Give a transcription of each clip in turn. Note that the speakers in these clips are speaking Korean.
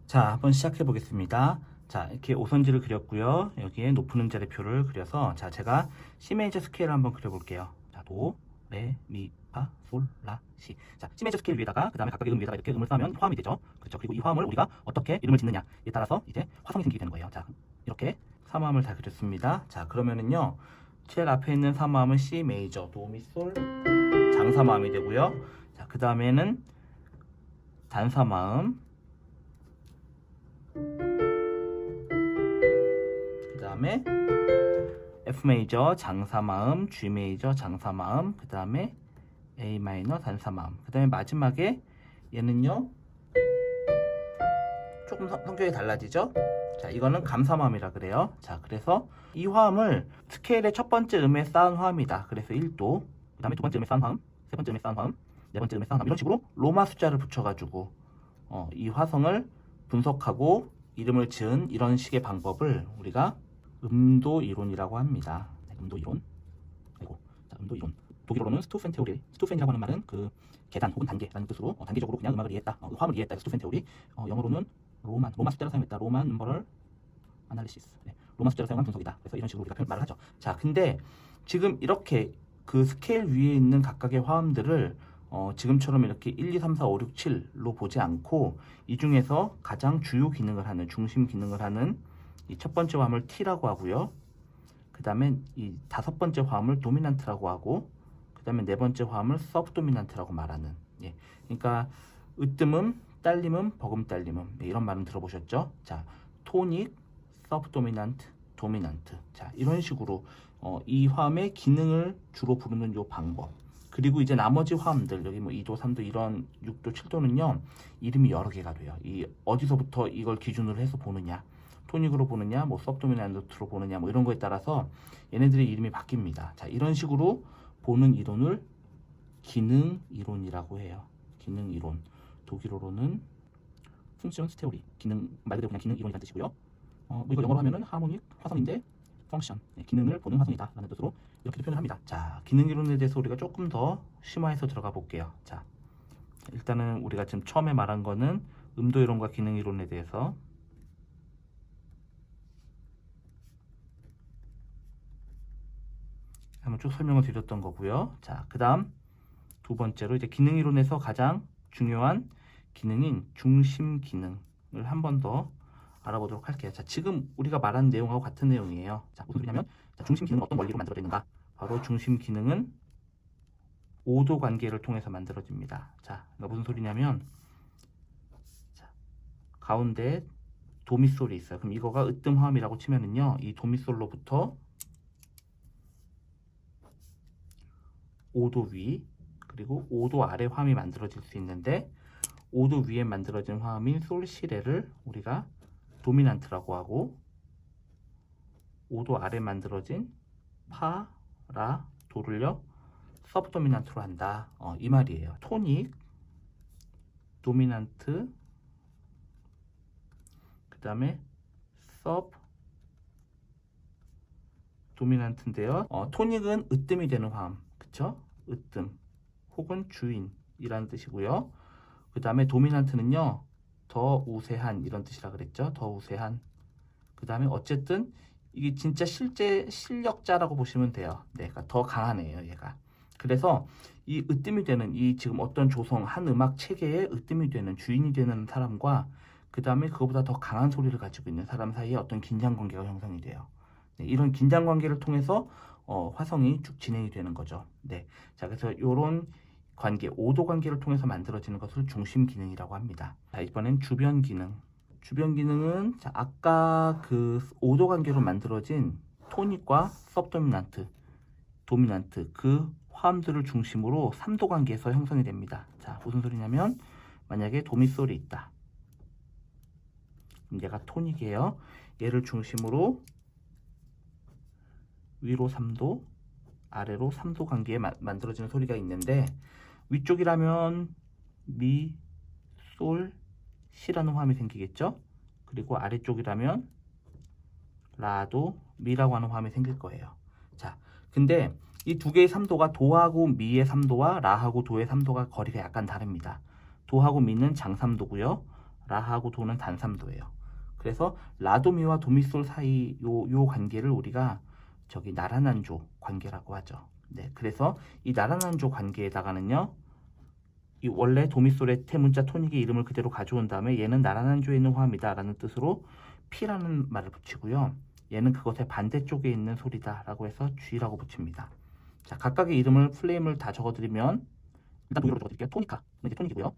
자, 한번 시작해 보겠습니다. 자, 이렇게 오선지를 그렸고요. 여기에 높은 음자리표를 그려서, 자, 제가 C 메이저 스케일을 한번 그려볼게요. 자, 도, 레, 미, 파, 솔, 라, 시. 자, C 메이저 스케일 위에다가, 그 다음에 각각의 위에다가 이렇게 음을 쌓으면 화음이 되죠. 그렇죠. 그리고 이 화음을 우리가 어떻게 이름을 짓느냐에 따라서 이제 화성이 생기게 되는 거예요. 자, 이렇게 삼화음을 다 그렸습니다. 자, 그러면은요, 제일 앞에 있는 삼화음은 C 메이저, 도, 미, 솔, 장삼화음이 되고요. 자, 그 다음에는 단삼화음, 그 다음에 F 메이저 장사마음, G 메이저 장사마음, 그 다음에 A 마이너 단사마음, 그 다음에 마지막에 얘는요 조금 성격이 달라지죠. 자, 이거는 감사마음이라 그래요. 자, 그래서 이 화음을 스케일의 첫 번째 음에 쌓은 화음이다. 그래서 1도, 그 다음에 두 번째 음에 쌓은 화음, 세 번째 음에 쌓은 화음, 네 번째 음에 쌓은 화음, 이런 식으로 로마 숫자를 붙여가지고 이 화성을 분석하고 이름을 지은 이런 식의 방법을 우리가 음도 이론이라고 합니다. 음도 이론. 그리고 음도 이론. 독일어로는 스투펜 테오리. 스투펜이라고 하는 말은 그 계단 혹은 단계라는 뜻으로 단계적으로 그냥 음악을 이해했다. 화음을 이해했다. 스투펜 테오리. 영어로는 로마 숫자를 사용했다. 로만 넘버럴 아날리시스. 네, 로마 숫자를 사용한 분석이다. 그래서 이런 식으로 우리가 말을 하죠. 자, 근데 지금 이렇게 그 스케일 위에 있는 각각의 화음들을 지금처럼 이렇게 1, 2, 3, 4, 5, 6, 7로 보지 않고 이 중에서 가장 주요 기능을 하는, 중심 기능을 하는 이 첫 번째 화음을 T라고 하고요. 그 다음에 이 다섯 번째 화음을 도미난트라고 하고, 그 다음에 네 번째 화음을 서브도미난트라고 말하는. 예. 그러니까 으뜸음, 딸림음, 버금딸림음, 네, 이런 말은 들어보셨죠? 자, 토닉, 서브도미난트, 도미난트. 자, 이런 식으로 이 화음의 기능을 주로 부르는 요 방법. 그리고 이제 나머지 화음들, 여기 뭐 2도, 3도, 이런 6도, 7도는요, 이름이 여러 개가 돼요. 이 어디서부터 이걸 기준으로 해서 보느냐, 토닉으로 보느냐, 뭐 서브도미난트로 보느냐, 뭐 이런 거에 따라서 얘네들의 이름이 바뀝니다. 자, 이런 식으로 보는 이론을 기능 이론이라고 해요. 기능 이론. 독일어로는 funktions theory. 기능, 말 그대로 그냥 기능 이론이라는 뜻이고요. 뭐 이거 영어로 하면은 하모닉 화성인데 펑션, 네, 기능을 보는 화성이다 라는 뜻으로 이렇게 표현을 합니다. 자, 기능 이론에 대해서 우리가 조금 더 심화해서 들어가 볼게요. 자, 일단은 우리가 지금 처음에 말한 거는 음도 이론과 기능 이론에 대해서 한번 쭉 설명을 드렸던 거고요. 자, 그 다음 두 번째로 이제 기능 이론에서 가장 중요한 기능인 중심 기능을 한 번 더 알아보도록 할게요. 자, 지금 우리가 말한 내용하고 같은 내용이에요. 자, 무슨 소리냐면, 자, 중심 기능은 어떤 원리로 만들어지는가? 바로 중심 기능은 오도 관계를 통해서 만들어집니다. 자, 그러니까 무슨 소리냐면, 자, 가운데 도미솔이 있어요. 그럼 이거가 으뜸화음이라고 치면은요, 이 도미솔로부터 5도 위, 그리고 5도 아래 화음이 만들어질 수 있는데, 5도 위에 만들어진 화음인 솔시레를 우리가 도미난트라고 하고, 5도 아래 만들어진 파, 라, 도를요 서브도미난트로 한다. 이 말이에요. 토닉, 도미난트, 그 다음에 서브 도미난트인데요. 토닉은 으뜸이 되는 화음, 그쵸? 으뜸 혹은 주인이라는 뜻이고요. 그 다음에 도미난트는요, 더 우세한, 이런 뜻이라 그랬죠. 더 우세한. 그 다음에 어쨌든 이게 진짜 실제 실력자라고 보시면 돼요. 네, 그러니까 더 강하네요, 얘가. 그래서 이 으뜸이 되는, 이 지금 어떤 조성, 한 음악 체계의 으뜸이 되는, 주인이 되는 사람과 그 다음에 그거보다 더 강한 소리를 가지고 있는 사람 사이에 어떤 긴장 관계가 형성이 돼요. 네, 이런 긴장 관계를 통해서 화성이 쭉 진행이 되는 거죠. 네, 자, 그래서 이런 관계, 오도 관계를 통해서 만들어지는 것을 중심 기능이라고 합니다. 자, 이번엔 주변 기능. 주변 기능은, 자, 아까 그 5도 관계로 만들어진 토닉과 서브도미난트, 도미난트, 그 화음들을 중심으로 3도 관계에서 형성이 됩니다. 자, 무슨 소리냐면, 만약에 도미솔이 있다. 그럼 얘가 토닉이에요. 얘를 중심으로 위로 3도, 아래로 3도 관계에 만들어지는 소리가 있는데, 위쪽이라면 미, 솔, 시라는 화음이 생기겠죠. 그리고 아래쪽이라면 라도, 미라고 하는 화음이 생길 거예요. 자, 근데 이 두 개의 3도가 도하고 미의 3도와 라하고 도의 3도가 거리가 약간 다릅니다. 도하고 미는 장 3도고요. 라하고 도는 단삼도예요. 그래서 라도미와 도미솔 사이 요 관계를 우리가 저기 나라난조 관계라고 하죠. 네, 그래서 이 나라난조 관계에다가는요, 이 원래 도미솔의 태문자 토닉의 이름을 그대로 가져온 다음에 얘는 나라난조에 있는 화음이다 라는 뜻으로 P라는 말을 붙이고요. 얘는 그것의 반대쪽에 있는 소리다 라고 해서 G라고 붙입니다. 자, 각각의 이름을 플레임을 다 적어드리면 일단 동의어로 적어드릴게요. 토니카, 이게 토닉이고요.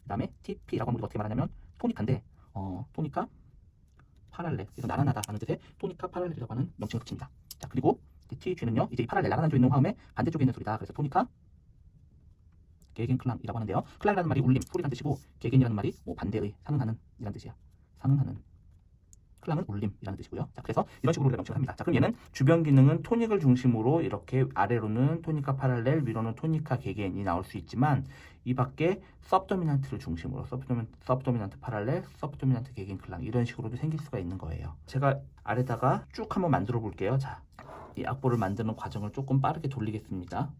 그 다음에 TP라고 하면 우리가 어떻게 말하냐면 토니카인데 토니카 파랄렐, 그래서 나란하다 라는 뜻의 토니카 파랄렐이라고 하는 명칭을 붙입니다. 자, 그리고 TG는요, 이제 이 파랄렐 나란한조 있는 화음의 반대쪽에 있는 소리다. 그래서 토니카 게겐클랑이라고 하는데요. 클랑이라는 말이 울림, 소리라는 뜻이고 게겐이라는 말이 뭐 반대의, 상응하는 이라는 뜻이야. 상응하는. 클랑은 울림이라는 뜻이고요. 자, 그래서 이런 식으로 우리가 명칭을 합니다. 자, 그럼 얘는 주변 기능은 토닉을 중심으로 이렇게 아래로는 토니카 파랄렐, 위로는 토니카 게겐이 나올 수 있지만 이 밖에 서브도미넌트를 중심으로 서브도미넌트 파랄렐, 서브도미넌트 게겐 클랑 이런 식으로도 생길 수가 있는 거예요. 제가 아래다가 쭉 한번 만들어 볼게요. 자, 이 악보를 만드는 과정을 조금 빠르게 돌리겠습니다.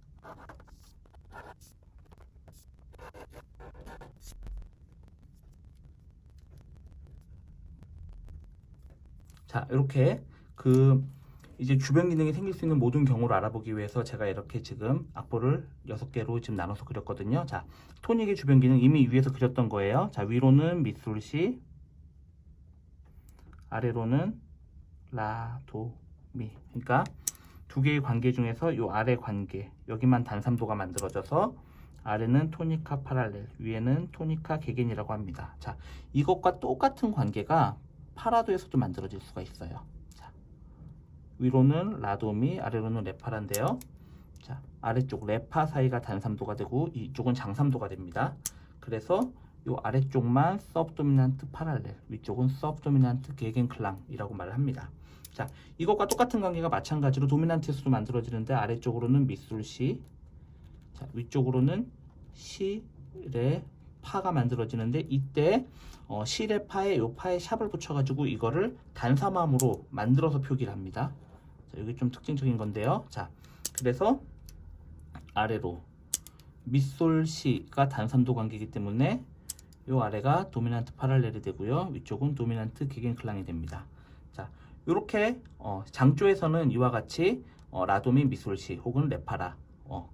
자, 이렇게 이제 주변 기능이 생길 수 있는 모든 경우를 알아보기 위해서 제가 이렇게 지금 악보를 6개로 지금 나눠서 그렸거든요. 자, 토닉의 주변 기능 이미 위에서 그렸던 거예요. 자, 위로는 미솔시, 아래로는 라, 도, 미. 그러니까 두 개의 관계 중에서 요 아래 관계, 여기만 단삼도가 만들어져서 아래는 토니카 파랄렐, 위에는 토니카 게겐이라고 합니다. 자, 이것과 똑같은 관계가 파라도에서도 만들어질 수가 있어요. 자, 위로는 라도미, 아래로는 레파란데요. 자, 아래쪽 레파 사이가 단삼도가 되고 이쪽은 장삼도가 됩니다. 그래서 이 아래쪽만 서브도미넌트 파랄렐, 위쪽은 서브도미넌트 게겐클랑이라고 말을 합니다. 자, 이것과 똑같은 관계가 마찬가지로 도미넌트에서도 만들어지는데 아래쪽으로는 미술시, 자, 위쪽으로는 시, 레, 파가 만들어지는데 이때 시레 파에 요 파에 샵을 붙여가지고 이거를 단삼함으로 만들어서 표기를 합니다. 자, 여기 좀 특징적인 건데요. 자, 그래서 아래로 미솔 시가 단삼도 관계이기 때문에 요 아래가 도미넌트 파랄렐이 되고요. 위쪽은 도미넌트 게겐클랑이 됩니다. 자, 요렇게 장조에서는 이와 같이 라도미 미솔시 혹은 레파라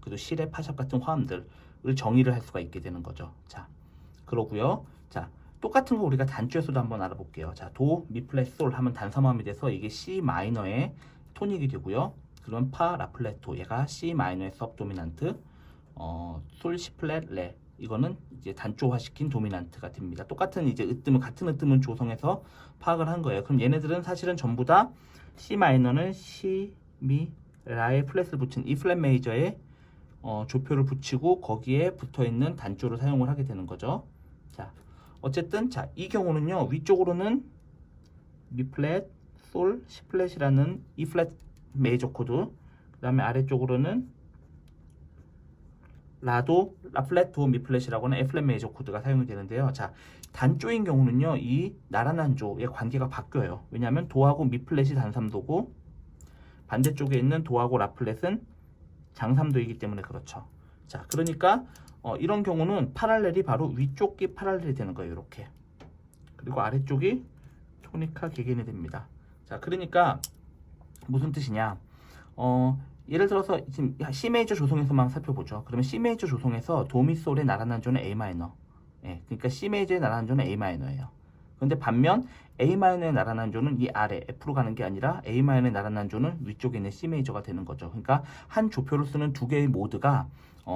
그리고 시레 파샵 같은 화음들을 정의를 할 수가 있게 되는 거죠. 자, 그러고요. 자, 똑같은 거 우리가 단조에서도 한번 알아볼게요. 자, 도, 미 플랫, 솔 하면 단삼함이 돼서 이게 C 마이너의 토닉이 되고요. 그러면 파, 라 플랫, 도 얘가 C 마이너의 서브도미넌트, 솔, 시 플랫, 레 이거는 이제 단조화시킨 도미넌트가 됩니다. 똑같은 이제 같은 으뜸은 조성해서 파악을 한 거예요. 그럼 얘네들은 사실은 전부 다 C 마이너는 C, 미, 라의 플랫을 붙인 E 플랫 메이저에 조표를 붙이고 거기에 붙어 있는 단조를 사용을 하게 되는 거죠. 자, 어쨌든 자, 이 경우는요. 위쪽으로는 미 플랫, 솔, 시 플랫이라는 E 플랫 메이저 코드, 그다음에 아래쪽으로는 라도, 라 플랫, 도, 미 플랫이라고 하는 F 플랫 메이저 코드가 사용이 되는데요. 자, 단조인 경우는요. 이 나란한조의 관계가 바뀌어요. 왜냐하면 도하고 미 플랫이 단삼도고 반대쪽에 있는 도하고 라 플랫은 장삼도이기 때문에 그렇죠. 자, 그러니까 이런 경우는 파랄렐이 바로 위쪽이 파랄렐이 되는 거예요. 이렇게. 그리고 아래쪽이 토니카 게겐이 됩니다. 자, 그러니까 무슨 뜻이냐? 예를 들어서 지금 C 메이저 조성에서만 살펴보죠. 그러면 C 메이저 조성에서 도미솔의 나란한조는 A 마이너. 예, 그러니까 C 메이저의 나란한조는 A 마이너예요. 그런데 반면 A 마이너의 나란한조는 이 아래 F로 가는 게 아니라 A 마이너의 나란한조는 위쪽에 있는 C 메이저가 되는 거죠. 그러니까 한 조표를 쓰는 두 개의 모드가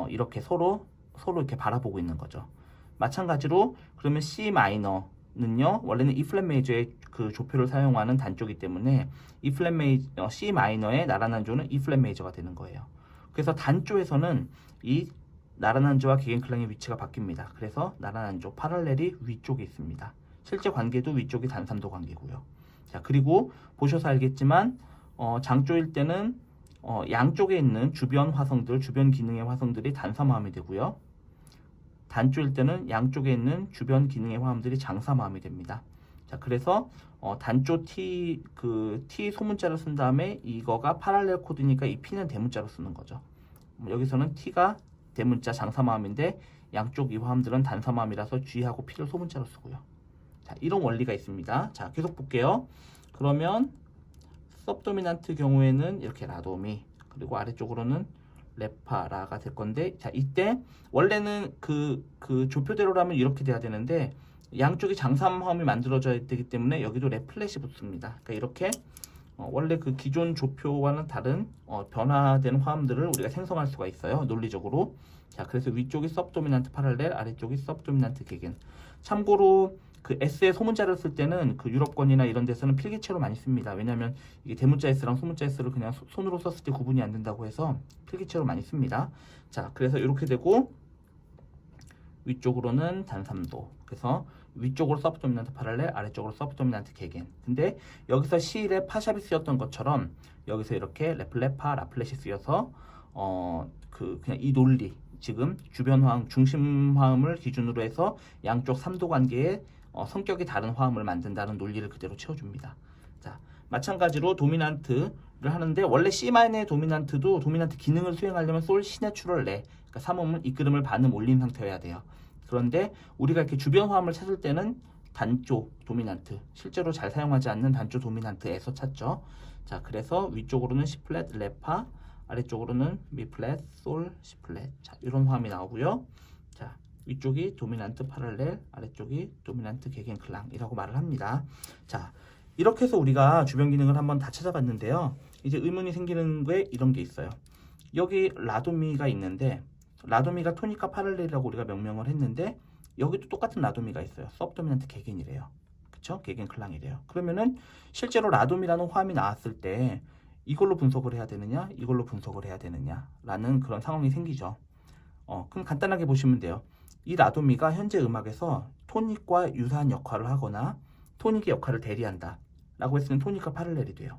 이렇게 서로 이렇게 바라보고 있는 거죠. 마찬가지로 그러면 C 마이너는요 원래는 E 플랫 메이저의 그 조표를 사용하는 단조이기 때문에 C 마이너의 나란한조는 E 플랫 메이저가 되는 거예요. 그래서 단조에서는 이 나란한조와 게겐클랑의 위치가 바뀝니다. 그래서 나란한조 파랄렐이 위쪽에 있습니다. 실제 관계도 위쪽이 단삼도 관계고요. 자, 그리고 보셔서 알겠지만 장조일 때는 양쪽에 있는 주변 화성들, 주변 기능의 화성들이 단삼화음이 되고요. 단조일 때는 양쪽에 있는 주변 기능의 화음들이 장삼화음이 됩니다. 자, 그래서 단조 T T 소문자를 쓴 다음에 이거가 파랄렐 코드니까 이 P는 대문자로 쓰는 거죠. 여기서는 T가 대문자 장삼화음인데 양쪽 이 화음들은 단삼화음이라서 G하고 P를 소문자로 쓰고요. 자, 이런 원리가 있습니다. 자, 계속 볼게요. 그러면 sub도미넌트 경우에는 이렇게 라도미, 그리고 아래쪽으로는 레파라가 될 건데, 자, 이때 원래는 그 조표대로라면 이렇게 돼야 되는데 양쪽이 장삼화음이 만들어져야 되기 때문에 여기도 레플렛이 붙습니다. 그러니까 이렇게 원래 그 기존 조표와는 다른 변화된 화음들을 우리가 생성할 수가 있어요, 논리적으로. 자, 그래서 위쪽이 sub도미넌트 파랄렐, 아래쪽이 sub도미넌트 개겐. 참고로 그 S의 소문자를 쓸 때는 그 유럽권이나 이런 데서는 필기체로 많이 씁니다. 왜냐하면 이게 대문자 S랑 소문자 S를 그냥 손으로 썼을 때 구분이 안 된다고 해서 필기체로 많이 씁니다. 자, 그래서 이렇게 되고 위쪽으로는 단삼도. 그래서 위쪽으로 sub도미넌트 파랄렐, 아래쪽으로 sub도미넌트 개겐. 근데 여기서 C의 파샵이 쓰였던 것처럼 여기서 이렇게 레플레파, 라플렛이 쓰여서 그냥 이 논리, 지금 주변 화음, 중심 화음을 기준으로 해서 양쪽 3도 관계에 성격이 다른 화음을 만든다는 논리를 그대로 채워줍니다. 자, 마찬가지로 도미넌트를 하는데 원래 C마이너의 도미넌트도 도미넌트 기능을 수행하려면 솔 시 내추럴 레, 그러니까 3음은 이끌음을 반음 올린 상태여야 돼요. 그런데 우리가 이렇게 주변 화음을 찾을 때는 단조 도미넌트, 실제로 잘 사용하지 않는 단조 도미넌트에서 찾죠. 자, 그래서 위쪽으로는 C 플랫 레파, 아래쪽으로는 미 플랫 솔 C 플랫. 자, 이런 화음이 나오고요. 자, 위쪽이 도미넌트 파랄렐, 아래쪽이 도미넌트 개겐 클랑이라고 말을 합니다. 자, 이렇게 해서 우리가 주변 기능을 한번 다 찾아봤는데요. 이제 의문이 생기는 게 이런 게 있어요. 여기 라도미가 있는데 라도미가 토니카 파랄렐이라고 우리가 명명을 했는데 여기도 똑같은 라도미가 있어요. sub도미넌트 개겐이래요. 그쵸? 개겐 클랑이래요. 그러면은 실제로 라도미라는 화음이 나왔을 때 이걸로 분석을 해야 되느냐, 이걸로 분석을 해야 되느냐 라는 그런 상황이 생기죠. 그럼 간단하게 보시면 돼요. 이 라도미가 현재 음악에서 토닉과 유사한 역할을 하거나 토닉의 역할을 대리한다 라고 했으면 토니카 파랄렐이 돼요.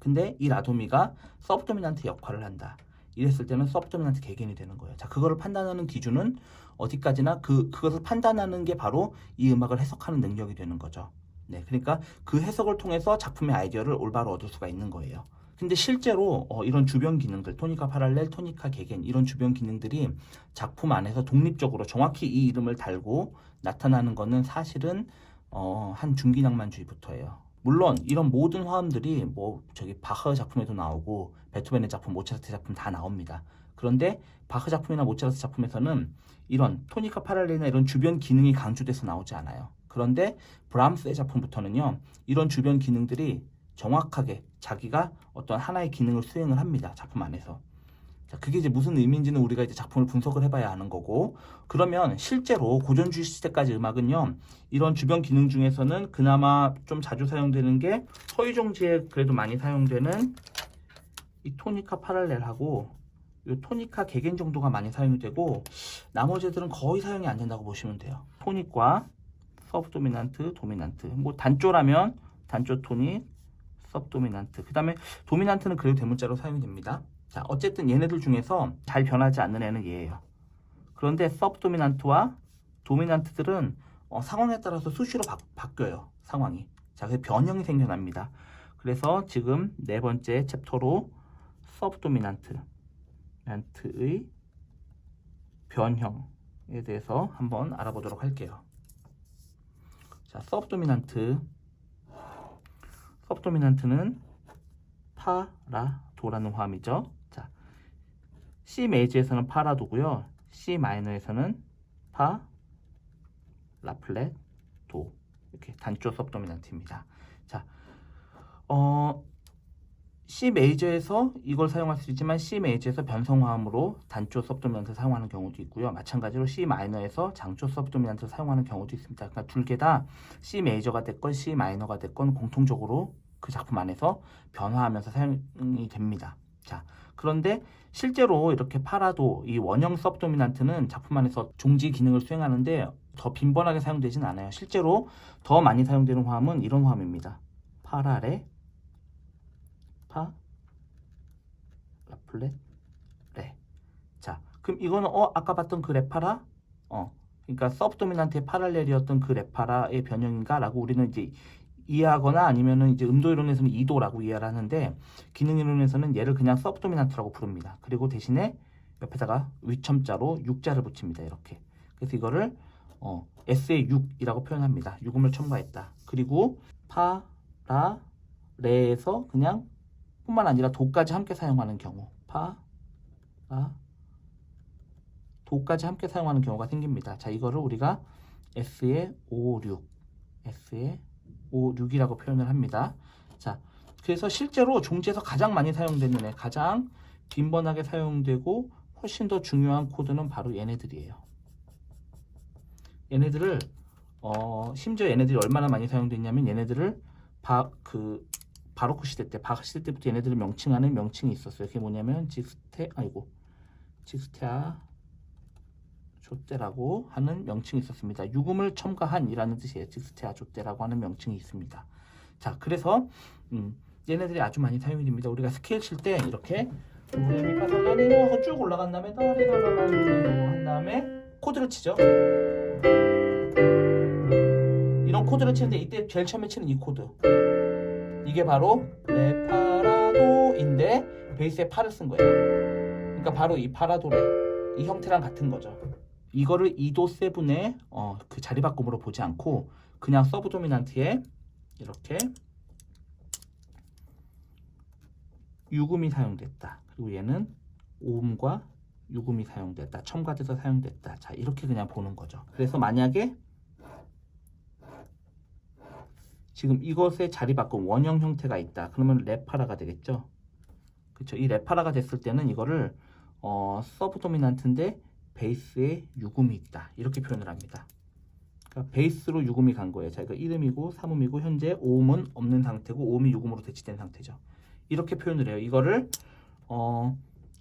근데 이 라도미가 sub도미넌트 역할을 한다 이랬을 때는 sub도미넌트 개겐이 되는 거예요. 자, 그거를 판단하는 기준은 어디까지나 그것을 판단하는 게 바로 이 음악을 해석하는 능력이 되는 거죠. 네, 그러니까 그 해석을 통해서 작품의 아이디어를 올바로 얻을 수가 있는 거예요. 근데 실제로 이런 주변 기능들, 토니카 파랄렐, 토니카 개겐 이런 주변 기능들이 작품 안에서 독립적으로 정확히 이 이름을 달고 나타나는 거는 사실은 한 중기낭만주의부터예요. 물론 이런 모든 화음들이 저기 바흐 작품에도 나오고 베토벤의 작품, 모차르트 작품 다 나옵니다. 그런데 바흐 작품이나 모차르트 작품에서는 이런 토니카 파랄렐이나 이런 주변 기능이 강조돼서 나오지 않아요. 그런데 브람스의 작품부터는요, 이런 주변 기능들이 정확하게 자기가 어떤 하나의 기능을 수행을 합니다. 작품 안에서. 자, 그게 이제 무슨 의미인지는 우리가 이제 작품을 분석을 해봐야 하는 거고, 그러면 실제로 고전주의 시대까지 음악은요, 이런 주변 기능 중에서는 그나마 좀 자주 사용되는 게 서유정지에 그래도 많이 사용되는 이 토니카 파랄렐하고 이 토니카 개겐 정도가 많이 사용이 되고, 나머지 애들은 거의 사용이 안 된다고 보시면 돼요. 토닉과 sub도미넌트, 도미넌트. 뭐 단조라면 단조 토닉, sub도미넌트. 그 다음에 도미넌트는 그래도 대문자로 사용이 됩니다. 자, 어쨌든 얘네들 중에서 잘 변하지 않는 애는 얘예요. 그런데 sub도미넌트와 도미넌트들은 상황에 따라서 수시로 바뀌어요. 상황이. 자, 그래서 변형이 생겨납니다. 그래서 지금 네 번째 챕터로 sub도미넌트의 변형에 대해서 한번 알아보도록 할게요. 자, sub도미넌트는 파라도라는 화음이죠. 자, C 메이저에서는 파라도고요. C 마이너에서는 파, 라플렛, 도. 이렇게 단조 sub도미넌트입니다. 자, C 메이저에서 이걸 사용할 수 있지만 C 메이저에서 변성화음으로 단조 sub도미넌트를 사용하는 경우도 있고요. 마찬가지로 C 마이너에서 장조 sub도미넌트를 사용하는 경우도 있습니다. 그러니까 둘 개 다 C 메이저가 됐건 C 마이너가 됐건 공통적으로 그 작품 안에서 변화하면서 사용이 됩니다. 자, 그런데 실제로 이렇게 파라도 이 원형 sub도미넌트는 작품 안에서 종지 기능을 수행하는데 더 빈번하게 사용되진 않아요. 실제로 더 많이 사용되는 화음은 이런 화음입니다. 파라레, 파, 라플렛, 레. 자, 그럼 이거는 아까 봤던 그 레파라, 그러니까 sub도미넌트의 파랄렐이었던 그 레파라의 변형인가라고 우리는 이제 이해하거나 아니면은 이제 음도 이론에서는 2도라고 이해를 하는데, 기능 이론에서는 얘를 그냥 sub도미넌트라고 부릅니다. 그리고 대신에 옆에다가 위첨자로 6자를 붙입니다. 이렇게. 그래서 이거를 S의 6이라고 표현합니다. 유금을 첨가했다. 그리고 파, 라, 레에서 그냥 뿐만 아니라 도까지 함께 사용하는 경우 파, 라, 도까지 함께 사용하는 경우가 생깁니다. 자, 이거를 우리가 S의 5, 6, S의 5, 6이라고 표현을 합니다. 자, 그래서 실제로 종지에서 가장 많이 사용되는 가장 빈번하게 사용되고 훨씬 더 중요한 코드는 바로 얘네들이에요. 얘네들을 심지어 얘네들이 얼마나 많이 사용됐냐면 얘네들을 바로크 시대 때, 바하 시대 때부터 얘네들을 명칭하는 명칭이 있었어요. 그게 뭐냐면 직스테아 좆대라고 하는 명칭이 있었습니다. 유금을 첨가한이라는 뜻이에요. 직스테아 좆대라고 하는 명칭이 있습니다. 자, 그래서 얘네들이 아주 많이 사용이 됩니다. 우리가 스케일 칠 때 이렇게 하고 쭉 올라간 다음에 한 다음에 코드를 치죠. 이런 코드를 치는데 이때 제일 처음에 치는 이 코드, 이게 바로 레파라도인데 베이스에 파를 쓴 거예요. 그러니까 바로 이 파라도레, 이 형태랑 같은 거죠. 이거를 2도 세븐의 그 자리 바꿈으로 보지 않고 그냥 서브 도미넌트에 이렇게 유금이 사용됐다. 그리고 얘는 오음과 유금이 사용됐다. 첨가돼서 사용됐다. 자, 이렇게 그냥 보는 거죠. 그래서 만약에 지금 이것의 자리 바꿈 원형 형태가 있다. 그러면 레파라가 되겠죠. 그렇죠. 이 레파라가 됐을 때는 이거를 서브 도미넌트인데 베이스에 유금이 있다. 이렇게 표현을 합니다. 그러니까 베이스로 유금이 간 거예요. 자, 이거 1음이고 3음이고 현재 5음은 없는 상태고 5음이 유금으로 대치된 상태죠. 이렇게 표현을 해요. 이거를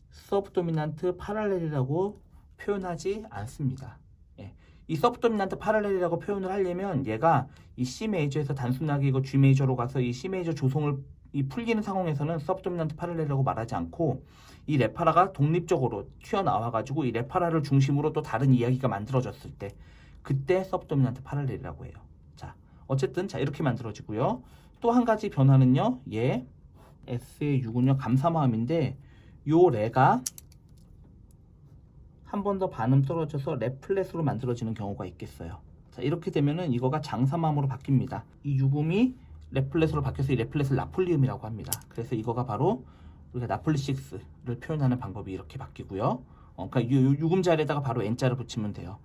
서브 도미넌트 파랄렐이라고 표현하지 않습니다. 예. 이 서브 도미넌트 파랄렐이라고 표현을 하려면 얘가 이 C 메이저에서 단순하게 이거 G 메이저로 가서 이 C 메이저 조성을 이 풀리는 상황에서는 서브 도미넌트 파랄렐이라고 말하지 않고 이 레파라가 독립적으로 튀어나와 가지고 이 레파라를 중심으로 또 다른 이야기가 만들어졌을 때 그때 서브 도미넌트 파랄렐이라고 해요. 자, 어쨌든 자 이렇게 만들어지고요. 또 한 가지 변화는요. 얘 S의 6은요 감사마음인데 요 레가 한 번 더 반음 떨어져서 레 플랫으로 만들어지는 경우가 있겠어요. 자, 이렇게 되면은 이거가 장사마음으로 바뀝니다. 이 유금이 레 플랫으로 바뀌어서 이 레 플랫을 나폴리움이라고 합니다. 그래서 이거가 바로 우리가 나폴리 6를 표현하는 방법이 이렇게 바뀌고요. 그러니까 유금 자리에다가 바로 N자를 붙이면 돼요.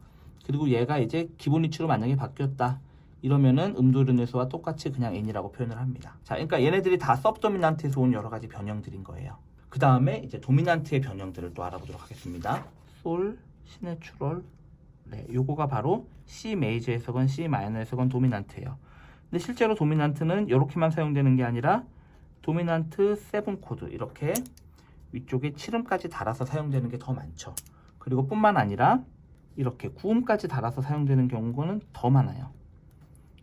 그리고 얘가 이제 기본 위치로 만약에 바뀌었다. 이러면은 음도르네소와 똑같이 그냥 N이라고 표현을 합니다. 자, 그러니까 얘네들이 다 서브도미넌트에서 온 여러 가지 변형들인 거예요. 그 다음에 이제 도미넌트의 변형들을 또 알아보도록 하겠습니다. 솔, 시내추럴, 레. 요거가 바로 C 메이저에서건 C 마이너에서건 도미넌트예요. 근데 실제로 도미넌트는 이렇게만 사용되는 게 아니라 도미넌트 7 코드 이렇게 위쪽에 7음까지 달아서 사용되는 게 더 많죠. 그리고 뿐만 아니라 이렇게 9음까지 달아서 사용되는 경우는 더 많아요.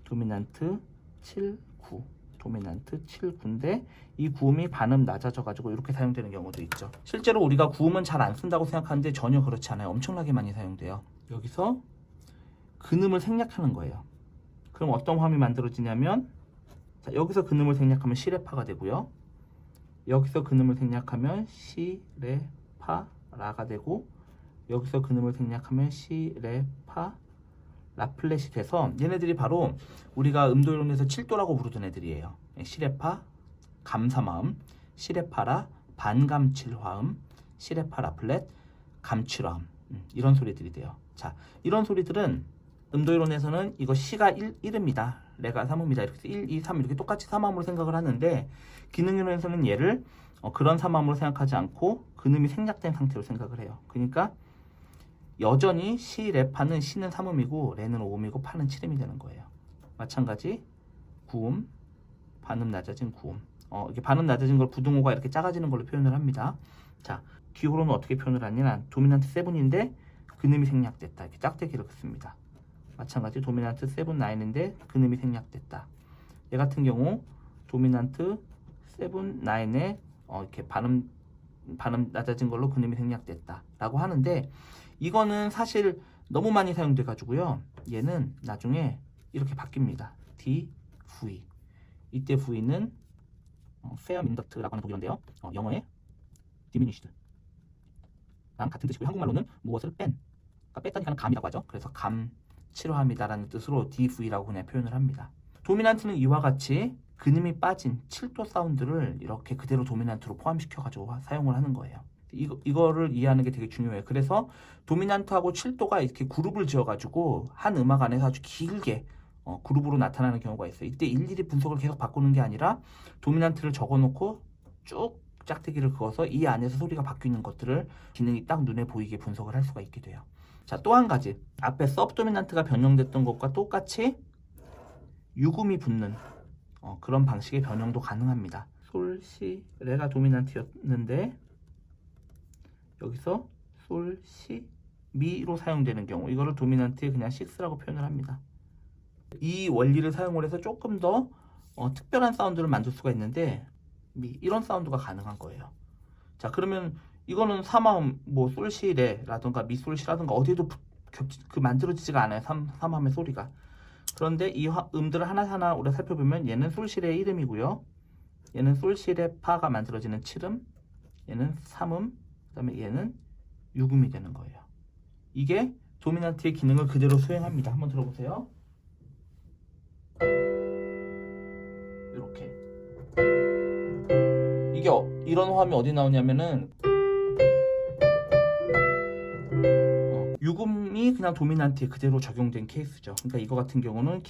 도미넌트 7, 9, 도미넌트 7, 9인데 이 9음이 반음 낮아져 가지고 이렇게 사용되는 경우도 있죠. 실제로 우리가 9음은 잘 안 쓴다고 생각하는데 전혀 그렇지 않아요. 엄청나게 많이 사용돼요. 여기서 근음을 생략하는 거예요. 그럼 어떤 화음이 만들어지냐면 자, 여기서 근음을 생략하면 시레파가 되고요. 여기서 근음을 생략하면 시레파라가 되고 여기서 근음을 생략하면 시레파 라플렛이 돼서 얘네들이 바로 우리가 음도이론에서 7도라고 부르던 애들이에요. 시레파, 감사마음, 시레파라, 반감칠화음, 시레파 라플렛, 감칠화음 이런 소리들이 돼요. 자, 이런 소리들은 음도이론에서는 이거 시가 1음이다. 레가 3음이다. 이렇게 1, 2, 3 이렇게 똑같이 3음으로 생각을 하는데 기능이론에서는 얘를 그런 3음으로 생각하지 않고 근음이 생략된 상태로 생각을 해요. 그러니까 여전히 시, 레, 파는 시는 3음이고 레는 5음이고 파는 7음이 되는 거예요. 마찬가지 9음, 반음 낮아진 9음. 이렇게 반음 낮아진 걸 부등호가 이렇게 작아지는 걸로 표현을 합니다. 자, 기호로는 어떻게 표현을 하냐면 도미넌트 7인데 근음이 생략됐다. 이렇게 짝대기 이렇게 씁니다. 마찬가지 도미넌트 7, 9인데 근음이 생략됐다. 얘 같은 경우 도미넌트 7, 9에 이렇게 반음 낮아진 걸로 근음이 생략됐다 라고 하는데 이거는 사실 너무 많이 사용돼 가지고요. 얘는 나중에 이렇게 바뀝니다. D, V. 이때 V는 fair induct라고 하는 독일어인데요. 영어의 diminished 랑 같은 뜻이고요. 한국말로는 무엇을 뺀. 그러니까 뺐다니까 감이라고 하죠. 그래서 감 7화음이다라는 뜻으로 DV라고 그냥 표현을 합니다. 도미난트는 이와 같이 근음이 빠진 7도 사운드를 이렇게 그대로 도미난트로 포함시켜가지고 사용을 하는 거예요. 이거를 이해하는 게 되게 중요해요. 그래서 도미난트하고 7도가 이렇게 그룹을 지어가지고 한 음악 안에서 아주 길게 그룹으로 나타나는 경우가 있어요. 이때 일일이 분석을 계속 바꾸는 게 아니라 도미난트를 적어놓고 쭉 짝대기를 그어서 이 안에서 소리가 바뀌는 것들을 기능이 딱 눈에 보이게 분석을 할 수가 있게 돼요. 자, 또 한 가지, 앞에 서브도미난트가 변형됐던 것과 똑같이 유금이 붙는 그런 방식의 변형도 가능합니다. 솔, 시, 레가 도미난트였는데 여기서 솔, 시, 미로 사용되는 경우, 이거를 도미난트에 그냥 6라고 표현을 합니다. 이 원리를 사용을 해서 조금 더 특별한 사운드를 만들 수가 있는데 미, 이런 사운드가 가능한 거예요. 자, 그러면 이거는 3화음, 뭐 솔시 레라든가 미 솔시라든가 어디에도 만들어지지가 않아요. 3화음의 소리가. 그런데 이 음들을 하나하나 우리가 살펴보면 얘는 솔시레의 이름이고요. 얘는 솔시레 파가 만들어지는 7음, 얘는 3음, 그 다음에 얘는 6음이 되는 거예요. 이게 도미난트의 기능을 그대로 수행합니다. 한번 들어보세요. 이렇게. 이게 이런 화음이 어디 나오냐면은 6음이 그냥 도미난트에 그대로 적용된 케이스죠. 그러니까 이거 같은 경우는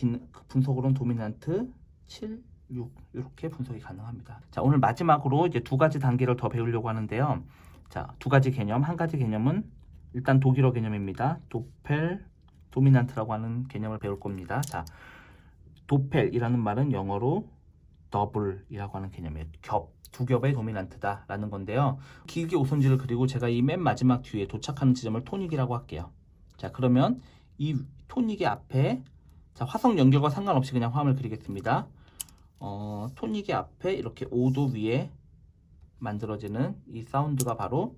분석으로는 도미난트 7, 6 이렇게 분석이 가능합니다. 자, 오늘 마지막으로 이제 두 가지 단계를 더 배우려고 하는데요. 자, 두 가지 개념. 한 가지 개념은 일단 독일어 개념입니다. 도펠, 도미난트라고 하는 개념을 배울 겁니다. 자, 도펠이라는 말은 영어로 더블이라고 하는 개념이에요. 두 겹의 도미난트다 라는 건데요. 기울기 오선지를 그리고 제가 이 맨 마지막 뒤에 도착하는 지점을 토닉이라고 할게요. 자, 그러면 이 토닉의 앞에, 자, 화성 연결과 상관없이 그냥 화음을 그리겠습니다. 토닉의 앞에 이렇게 5도 위에 만들어지는 이 사운드가 바로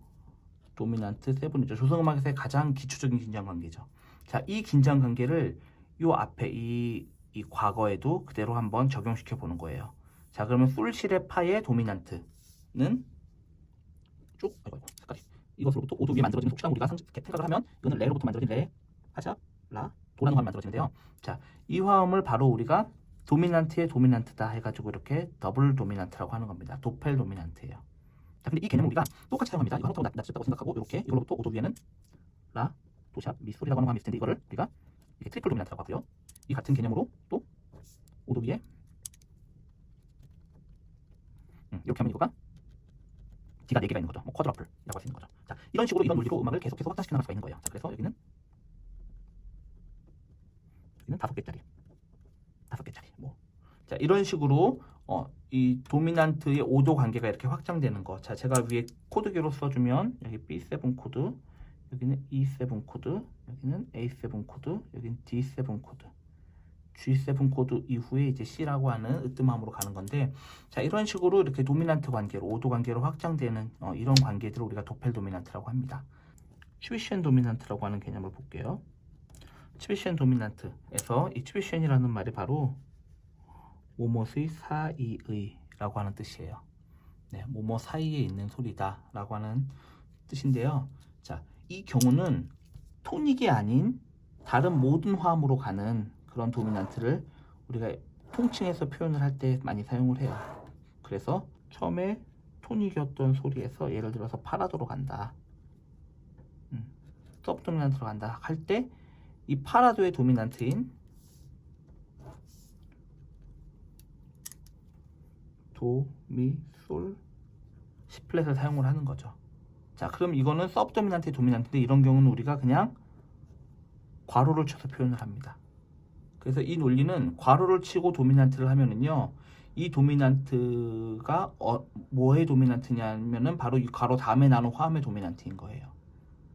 도미난트 세븐이죠. 조성음악에서의 가장 기초적인 긴장관계죠. 자, 이 긴장관계를 이 앞에 이 과거에도 그대로 한번 적용시켜 보는 거예요. 자, 그러면 솔시레 파의 도미난트는 쭉, 색깔이 이것으로부터 5도 위에 만들어지는 속시간 우리가 생각을 하면 이거는 레로부터 만들어진 레, 파자, 라, 도라는 화음이 만들어지는데요. 자, 이 화음을 바로 우리가 도미난트의 도미난트다 해가지고 이렇게 더블 도미난트라고 하는 겁니다. 도펠 도미난트예요. 자, 근데 이 개념을 우리가 똑같이 사용합니다. 이거 하나부터 낮췄다고 생각하고 이렇게 이걸로부터 5도 위에는 라, 도샵, 미소리라고 하는 화음이 있을 텐데 이거를 우리가 이게 트리플 도미난트라고 하고요. 이 같은 개념으로 또 5도 위에 이렇게 하면 이거가 D가 4개가 있는 거죠. 뭐 쿼드러플이라고 할 수 있는 거죠. 자, 이런 식으로 이런 논리로 음악을 계속해서 확장시켜 나갈 수가 있는 거예요. 자, 그래서 여기는 5개짜리. 뭐. 자, 이런 식으로 이 도미난트의 5도 관계가 이렇게 확장되는 거. 자, 제가 위에 코드계로 써주면 여기 B7 코드, 여기는 E7 코드, 여기는 A7 코드, 여기는 D7 코드, G7 코드 이후에 이제 C라고 하는 으뜸함으로 가는 건데, 자, 이런 식으로 이렇게 도미난트 관계로 5도 관계로 확장되는 이런 관계들을 우리가 도펠 도미난트라고 합니다. 츄비시엔 도미난트라고 하는 개념을 볼게요. 츄비시엔 도미난트에서 이 츄비시엔이라는 말이 바로 모못의 사이의 라고 하는 뜻이에요. 네, 모모 사이에 있는 소리다 라고 하는 뜻인데요. 자, 이 경우는 토닉이 아닌 다른 모든 화음으로 가는 그런 도미난트를 우리가 통칭해서 표현을 할 때 많이 사용을 해요. 그래서 처음에 토닉이었던 소리에서 예를 들어서 파라도로 간다, 서브 도미난트로 간다 할 때 이 파라도의 도미난트인 도, 미, 솔, 시 플랫을 사용을 하는 거죠. 자, 그럼 이거는 서브 도미난트의 도미난트인데 이런 경우는 우리가 그냥 괄호를 쳐서 표현을 합니다. 그래서 이 논리는 괄호를 치고 도미난트를 하면은요, 이 도미난트가 뭐의 도미난트냐면은 바로 이 괄호 다음에 나오는 화음의 도미난트인 거예요.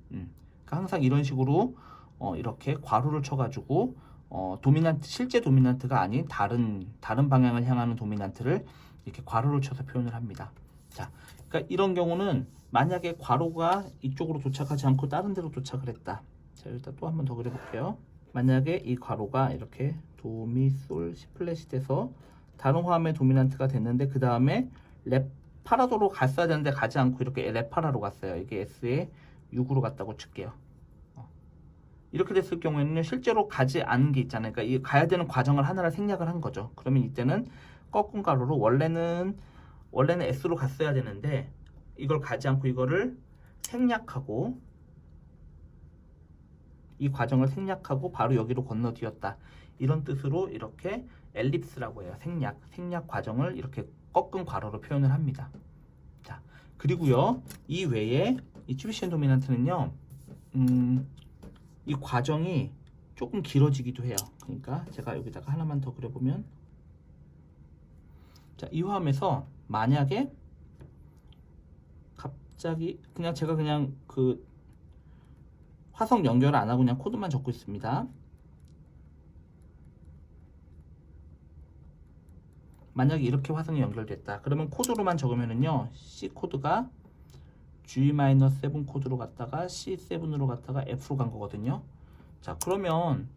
그러니까 항상 이런 식으로 이렇게 괄호를 쳐가지고 도미난트, 실제 도미난트가 아닌 다른 방향을 향하는 도미난트를 이렇게 괄호를 쳐서 표현을 합니다. 자, 그러니까 이런 경우는 만약에 괄호가 이쪽으로 도착하지 않고 다른 데로 도착을 했다. 자, 일단 또 한 번 더 그려볼게요. 만약에 이 괄호가 이렇게 도, 미, 솔, 시 플랫이 돼서 다른 화음의 도미난트가 됐는데 그 다음에 레 파라도로 갔어야 되는데 가지 않고 이렇게 레 파라로 갔어요. 이게 S에 6으로 갔다고 칠게요. 이렇게 됐을 경우에는 실제로 가지 않은 게 있잖아요. 그러니까 이 가야 되는 과정을 하나를 생략을 한 거죠. 그러면 이때는 꺾은 가로로 원래는 S로 갔어야 되는데 이걸 가지 않고 이거를 생략하고 이 과정을 생략하고 바로 여기로 건너뛰었다. 이런 뜻으로 이렇게 엘립스라고 해요. 생략 과정을 이렇게 꺾은 괄호로 표현을 합니다. 자, 그리고요. 이 외에 이 튜비시엔 도미난트는요. 이 과정이 조금 길어지기도 해요. 그러니까 제가 여기다가 하나만 더 그려보면 자, 이 화음에서 만약에 갑자기 그냥 제가 그냥 그 화성 연결을 안 하고 그냥 코드만 적고 있습니다. 만약에 이렇게 화성이 연결됐다. 그러면 코드로만 적으면은요. C 코드가 G-7 코드로 갔다가 C7으로 갔다가 F로 간 거거든요. 자, 그러면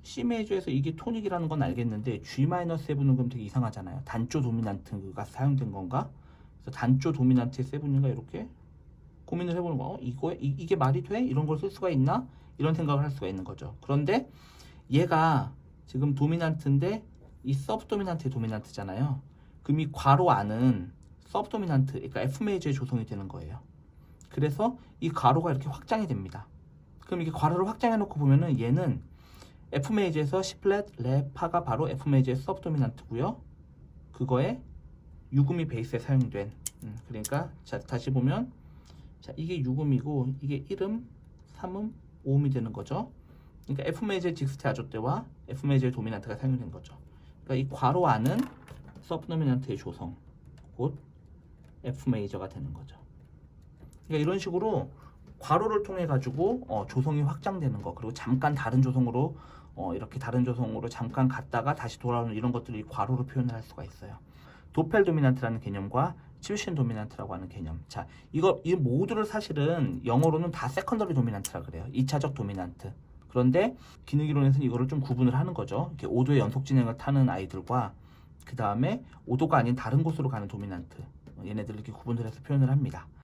C 메이저에서 이게 토닉이라는 건 알겠는데 G-7은 그럼 되게 이상하잖아요. 단조 도미난트가 사용된 건가? 그래서 단조 도미난트의 세븐인가 이렇게 고민을 해보는 거. 이게 말이 돼? 이런 걸 쓸 수가 있나? 이런 생각을 할 수가 있는 거죠. 그런데 얘가 지금 도미난트인데 이 서브 도미난트의 도미난트잖아요. 그럼 이 괄호 안은 서브 도미난트, 그러니까 F 메이저의 조성이 되는 거예요. 그래서 이 괄호가 이렇게 확장이 됩니다. 그럼 이게 괄호를 확장해 놓고 보면은 얘는 F 메이저에서 C 플랫 레 파가 바로 F 메이저의 서브 도미난트고요. 그거에 유금이 베이스에 사용된 그러니까 자, 다시 보면 자, 이게 유금이고 이게 1음, 3음, 5음이 되는 거죠. 그러니까 F 메이저의 직스테 아조 때와 F 메이저의 도미난트가 사용된 거죠. 그러니까 이 괄호 안은 서브 도미난트의 조성, 곧 F 메이저가 되는 거죠. 그러니까 이런 식으로 괄호를 통해 가지고 조성이 확장되는 거, 그리고 잠깐 다른 조성으로 이렇게 다른 조성으로 잠깐 갔다가 다시 돌아오는 이런 것들을 이 괄호로 표현을 할 수가 있어요. 도펠 도미난트라는 개념과 튜비시엔 도미난트라고 하는 개념. 자, 이 모두를 사실은 영어로는 다 세컨더리 도미난트라 그래요. 2차적 도미난트. 그런데 기능이론에서는 이거를 좀 구분을 하는 거죠. 이렇게 5도의 연속 진행을 타는 아이들과 그 다음에 5도가 아닌 다른 곳으로 가는 도미난트. 얘네들을 이렇게 구분을 해서 표현을 합니다.